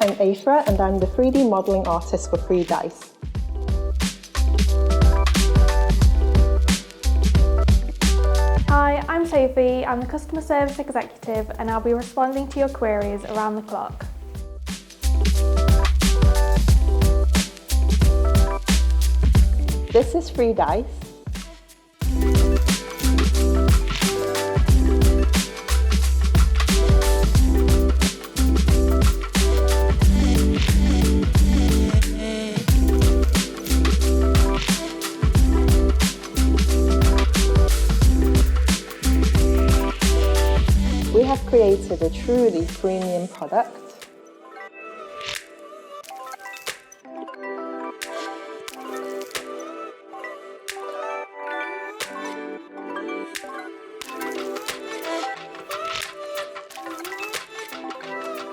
I'm Aithra and I'm the 3D modelling artist for Free Dice. Hi, I'm Sophie. I'm the Customer Service Executive and I'll be responding to your queries around the clock. This is Free Dice. We have created a truly premium product.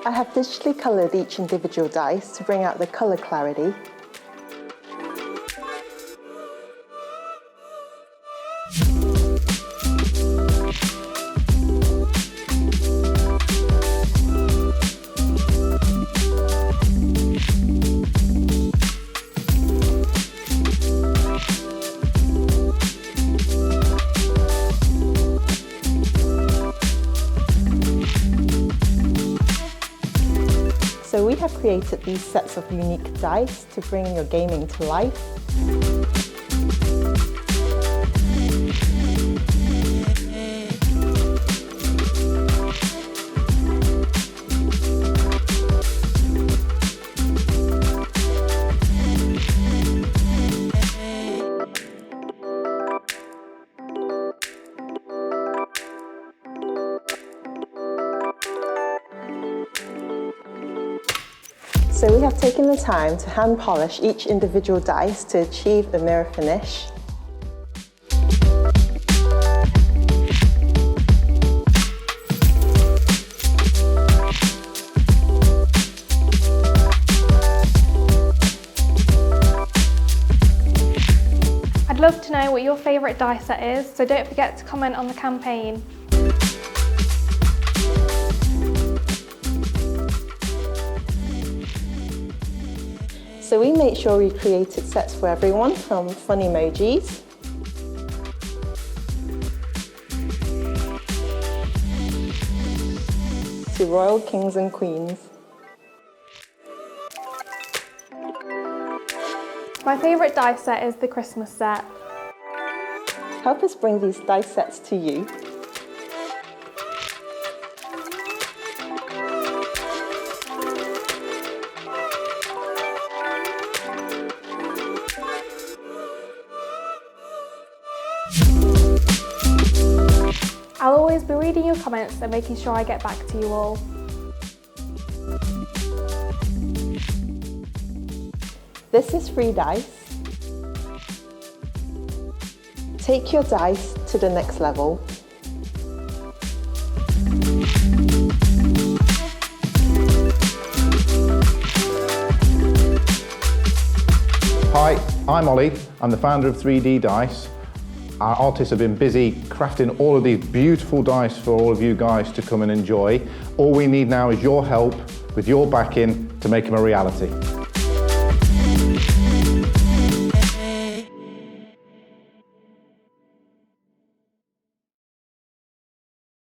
I have digitally coloured each individual dice to bring out the colour clarity. So we have created these sets of unique dice to bring your gaming to life. So we have taken the time to hand polish each individual dice to achieve a mirror finish. I'd love to know what your favourite dice set is, so don't forget to comment on the campaign. So we made sure we created sets for everyone, from fun emojis to royal kings and queens. My favourite dice set is the Christmas set. Help us bring these dice sets to you. I'll always be reading your comments and making sure I get back to you all. This is Free Dice. Take your dice to the next level. Hi, I'm Ollie. I'm the founder of 3D Dice. Our artists have been busy crafting all of these beautiful dice for all of you guys to come and enjoy. All we need now is your help with your backing to make them a reality.